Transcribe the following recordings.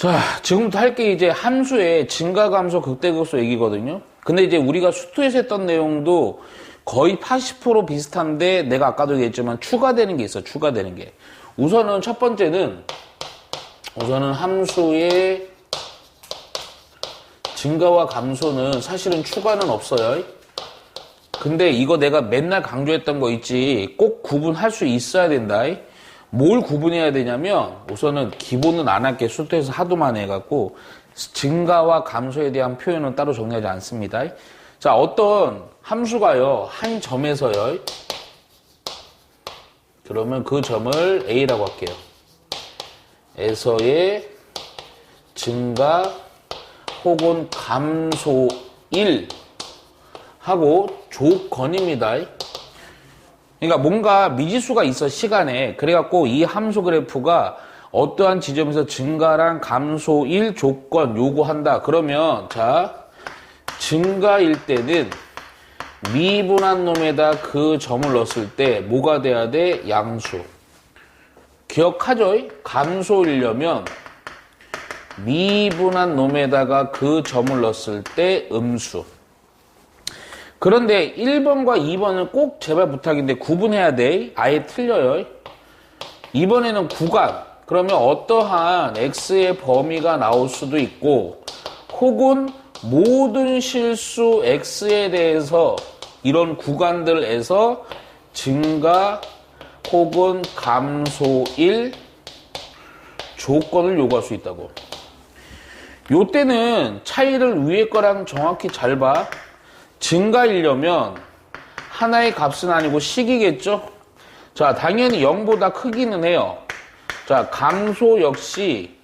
자, 지금부터 할 게 이제 함수의 증가, 감소, 극대극소 얘기거든요. 근데 이제 우리가 수투에서 했던 내용도 거의 80% 비슷한데 내가 아까도 얘기했지만 추가되는 게 있어, 추가되는 게. 우선은 첫 번째는 함수의 증가와 감소는 사실은 추가는 없어요. 근데 이거 내가 맨날 강조했던 거 있지, 꼭 구분할 수 있어야 된다. 뭘 구분해야 되냐면 우선은 기본은 안 할게. 수투에서 하도만 해갖고 증가와 감소에 대한 표현은 따로 정리하지 않습니다. 자, 어떤 함수가요 한 점에서요, 그러면 그 점을 A라고 할게요. 에서의 증가 혹은 감소일 하고 조건입니다. 그러니까 뭔가 미지수가 있어, 시간에. 그래갖고 이 함수 그래프가 어떠한 지점에서 증가랑 감소일 조건 요구한다. 그러면 자, 증가일 때는 미분한 놈에다 그 점을 넣었을 때 뭐가 돼야 돼? 양수. 기억하죠? 감소이려면 미분한 놈에다가 그 점을 넣었을 때 음수. 그런데 1번과 2번은 꼭 제발 부탁인데 구분해야 돼. 아예 틀려요. 이번에는 구간. 그러면 어떠한 x의 범위가 나올 수도 있고, 혹은 모든 실수 x에 대해서 이런 구간들에서 증가 혹은 감소일 조건을 요구할 수 있다고. 요때는 차이를 위에 거랑 정확히 잘 봐. 증가이려면 하나의 값은 아니고 식이겠죠? 자, 당연히 0보다 크기는 해요. 자, 감소 역시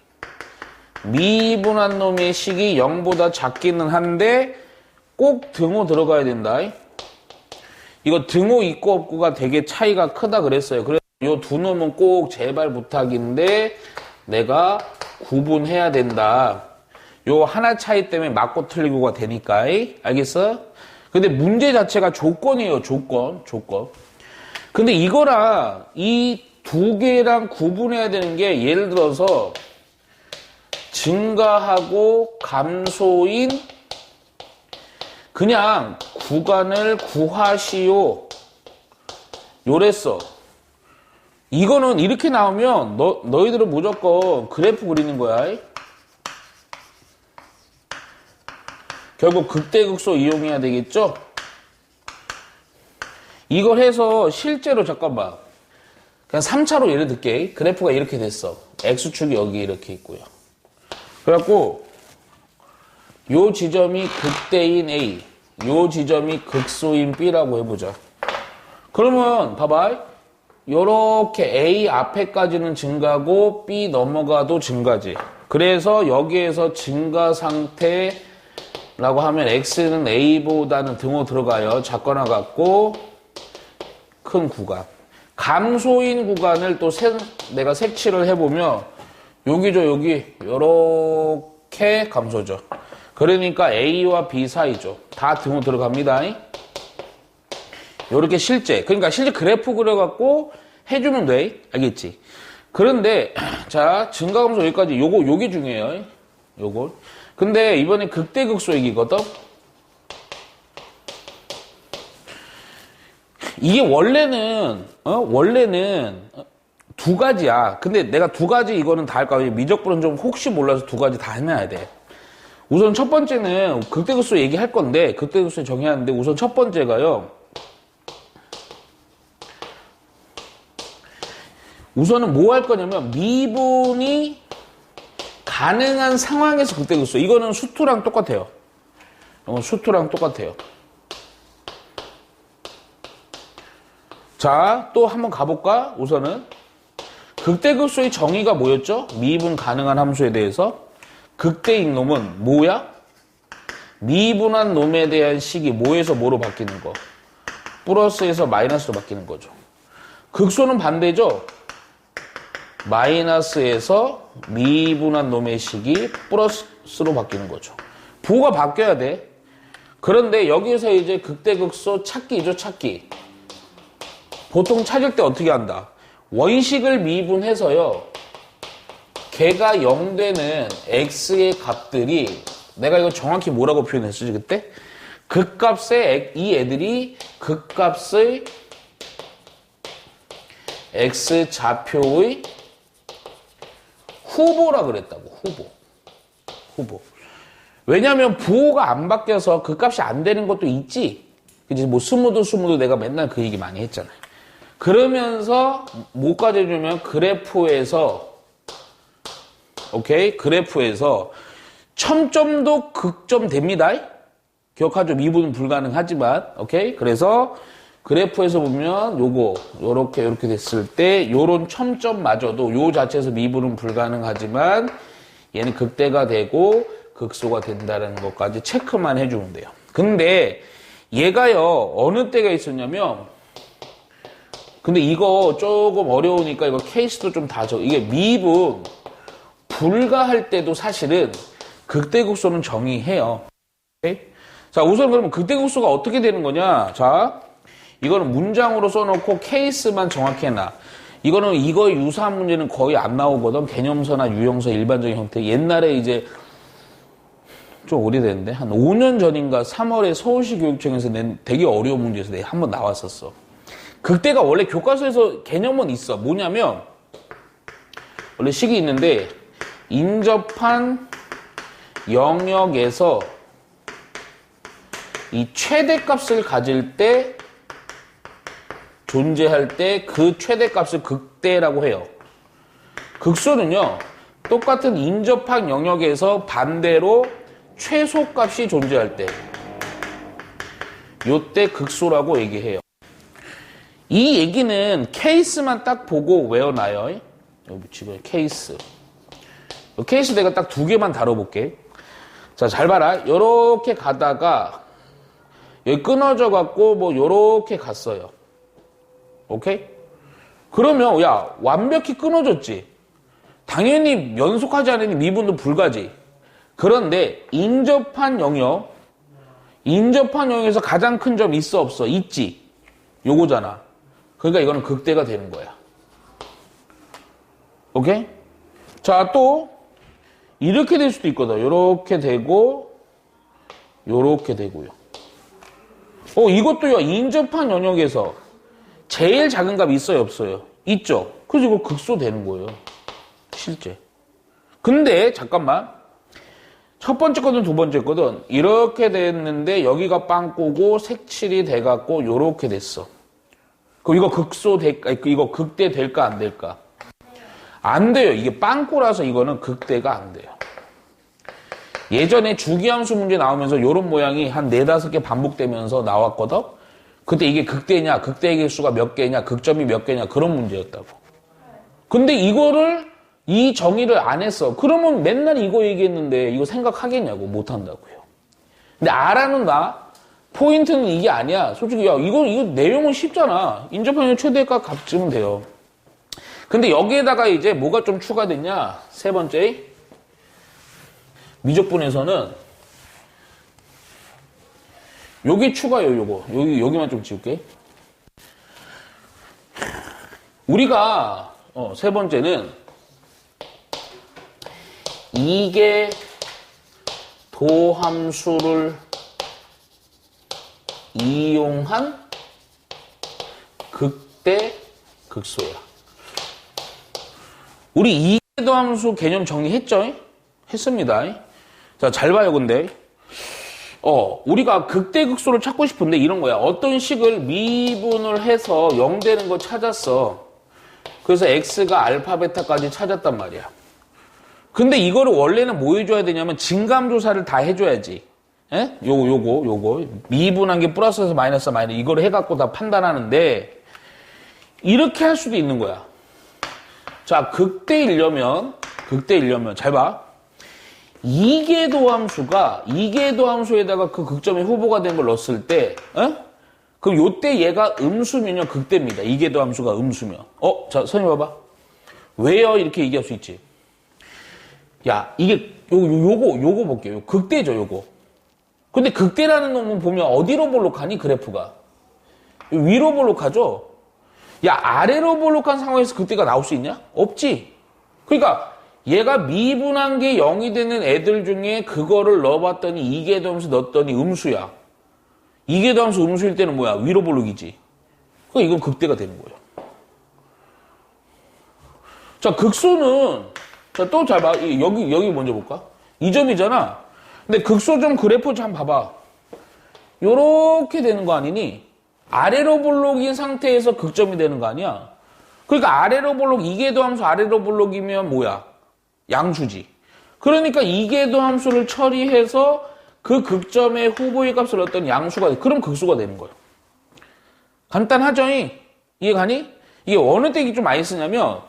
미분한 놈의 식이 0보다 작기는 한데 꼭 등호 들어가야 된다. 이거 등호 있고 없고가 되게 차이가 크다 그랬어요. 그래서 요 두 놈은 꼭 제발 부탁인데 내가 구분해야 된다. 요 하나 차이 때문에 맞고 틀리고가 되니까. 알겠어? 근데 문제 자체가 조건이에요. 조건. 근데 이거랑 이 두 개랑 구분해야 되는 게, 예를 들어서 증가하고 감소인 그냥 구간을 구하시오 요랬어. 이거는 이렇게 나오면 너희들은 무조건 그래프 그리는 거야. 결국 극대극소 이용해야 되겠죠? 이걸 해서 실제로 잠깐만 그냥 3차로 예를 들게. 그래프가 이렇게 됐어. X축이 여기 이렇게 있고요. 그래갖고 요 지점이 극대인 A, 요 지점이 극소인 B라고 해보자. 그러면 봐봐. 요렇게 A 앞에까지는 증가고 B 넘어가도 증가지. 그래서 여기에서 증가 상태 라고 하면 X는 A보다는 등호 들어가요. 작거나 같고 큰 구간. 감소인 구간을 또 내가 색칠을 해보면 여기죠. 여기 요렇게 감소죠. 그러니까 A와 B 사이죠. 다 등호 들어갑니다. 요렇게 실제. 그러니까 실제 그래프 그려갖고 해주면 돼. 알겠지? 그런데 자, 증가 감소 여기까지 요게 중요해요. 요거. 근데 이번에 극대극소 얘기거든? 이게 원래는 두 가지야. 근데 내가 두 가지 이거는 다 할까? 미적분은 좀 혹시 몰라서 두 가지 다 해놔야 돼. 우선 첫 번째는 극대극소 얘기할 건데, 극대극소 정의하는데, 우선 첫 번째가요. 우선은 뭐 할 거냐면, 미분이 가능한 상황에서 극대극소. 이거는 수투랑 똑같아요. 수투랑 똑같아요. 자, 또 한번 가볼까? 우선은 극대극소의 정의가 뭐였죠? 미분 가능한 함수에 대해서. 극대인 놈은 뭐야? 미분한 놈에 대한 식이 뭐에서 뭐로 바뀌는 거? 플러스에서 마이너스로 바뀌는 거죠. 극소는 반대죠? 마이너스에서 미분한 놈의 식이 플러스로 바뀌는 거죠. 부호가 바뀌어야 돼. 그런데 여기에서 이제 극대극소 찾기죠, 찾기. 보통 찾을 때 어떻게 한다? 원식을 미분해서요. 걔가 0 되는 x의 값들이 내가 이거 정확히 뭐라고 표현했었지 그때? 극값의 이 애들이 극값의 x 좌표의 후보라 그랬다고. 후보. 왜냐면 부호가 안 바뀌어서 극값이 안 되는 것도 있지. 그치? 뭐 스무드 내가 맨날 그 얘기 많이 했잖아요. 그러면서 뭐까지 해주면 그래프에서 오케이? 그래프에서 첨점도 극점됩니다. 기억하죠? 미분은 불가능하지만 오케이? 그래서 그래프에서 보면 요거 요렇게 됐을 때 요런 첨점마저도 요 자체에서 미분은 불가능하지만 얘는 극대가 되고 극소가 된다는 것까지 체크만 해주면 돼요. 근데 얘가요 어느 때가 있었냐면 근데 이거 조금 어려우니까 이거 케이스도 좀 다져. 이게 미분 불가할 때도 사실은 극대극소는 정의해요. 오케이? 자, 우선 그러면 극대극소가 어떻게 되는 거냐? 자, 이거는 문장으로 써놓고 케이스만 정확히 해놔. 이거는 이거의 유사한 문제는 거의 안 나오거든. 개념서나 유형서 일반적인 형태. 옛날에 이제 좀 오래됐는데 한 5년 전인가 3월에 서울시 교육청에서 낸 되게 어려운 문제에서 내가 한번 나왔었어. 극대가 원래 교과서에서 개념은 있어. 뭐냐면 원래 식이 있는데 인접한 영역에서 이 최대값을 가질 때 존재할 때 그 최대값을 극대라고 해요. 극소는요 똑같은 인접한 영역에서 반대로 최소값이 존재할 때 요때 극소라고 얘기해요. 이 얘기는 케이스만 딱 보고 외워놔요. 여기 지금 케이스. 케이스 내가 딱 2개만 다뤄볼게. 자, 잘 봐라. 요렇게 가다가 여기 끊어져 갖고 뭐 요렇게 갔어요. 오케이? 그러면 야 완벽히 끊어졌지. 당연히 연속하지 않으니 미분도 불가지. 그런데 인접한 영역에서 가장 큰 점 있어 없어? 있지. 요거잖아. 그러니까 이거는 극대가 되는 거야. 오케이? 자, 또 이렇게 될 수도 있거든. 요렇게 되고 요렇게 되고요. 이것도요. 인접한 영역에서 제일 작은 값 있어요 없어요? 있죠. 그래서 이거 극소 되는 거예요. 실제. 근데 잠깐만. 첫 번째 거든 두 번째 거든 이렇게 됐는데 여기가 빵꾸고 색칠이 돼갖고 요렇게 됐어. 그럼 이거 극소 될까? 이거 극대 될까 안 될까? 안 돼요. 이게 빵꾸라서 이거는 극대가 안 돼요. 예전에 주기함수 문제 나오면서 요런 모양이 한 4-5개 반복되면서 나왔거든? 그때 이게 극대냐, 극대의 개수가 몇 개냐, 극점이 몇 개냐 그런 문제였다고. 근데 이거를 이 정의를 안 했어. 그러면 맨날 이거 얘기했는데 이거 생각하겠냐고. 못한다고요. 근데 알아는 나 포인트는 이게 아니야. 솔직히 야 이거 내용은 쉽잖아. 인접한 최대값 값쯤은 돼요. 근데 여기에다가 이제 뭐가 좀 추가됐냐. 세 번째 미적분에서는 여기 추가요. 요거 여기만 좀 지울게. 우리가 세 번째는 이게 도함수를 이용한 극대 극소야. 우리 이계도함수 개념 정리했죠? 했습니다. 자, 잘 봐요. 근데 우리가 극대 극소를 찾고 싶은데 이런 거야. 어떤 식을 미분을 해서 0 되는 거 찾았어. 그래서 x가 알파 베타까지 찾았단 말이야. 근데 이거를 원래는 뭐 해줘야 되냐면 진감조사를 다 해줘야지. 예? 요거 미분한 게 플러스에서 마이너스 이거를 해갖고 다 판단하는데 이렇게 할 수도 있는 거야. 자, 극대이려면 잘 봐. 이계도함수에다가 그 극점의 후보가 된 걸 넣었을 때, 그럼 요때 얘가 음수면요 극대입니다. 이계도함수가 음수면. 자, 선생님 봐봐. 왜요? 이렇게 얘기할 수 있지. 야, 이게 요거 볼게요. 극대죠, 요거. 근데 극대라는 놈은 보면 어디로 볼록하니 그래프가? 위로 볼록하죠? 야, 아래로 볼록한 상황에서 극대가 나올 수 있냐? 없지. 그러니까 얘가 미분한 게 0이 되는 애들 중에 그거를 넣어봤더니 이계도함수 넣었더니 음수야. 이계도함수 음수일 때는 뭐야? 위로 볼록이지. 이건 극대가 되는 거예요. 자, 극소는, 자, 또 잘 봐. 여기 먼저 볼까? 2점이잖아. 근데 극소점 그래프 좀 봐봐. 요렇게 되는 거 아니니? 아래로 볼록인 상태에서 극점이 되는 거 아니야? 그러니까 아래로 볼록, 이계도함수 아래로 볼록이면 뭐야? 양수지. 그러니까 이계도함수를 처리해서 그 극점의 후보의 값을 넣었더니 양수가 돼. 그럼 극수가 되는 거예요. 간단하죠? 이해가니? 이게 어느 때 좀 많이 쓰냐면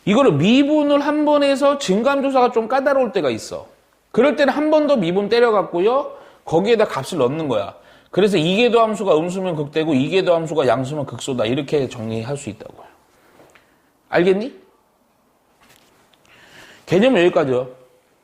이거를 미분을 한 번 해서 증감조사가 좀 까다로울 때가 있어. 그럴 때는 한 번 더 미분 때려갖고요. 거기에다 값을 넣는 거야. 그래서 이계도함수가 음수면 극대고 이계도함수가 양수면 극소다. 이렇게 정리할 수 있다고요. 알겠니? 개념은 여기까지요.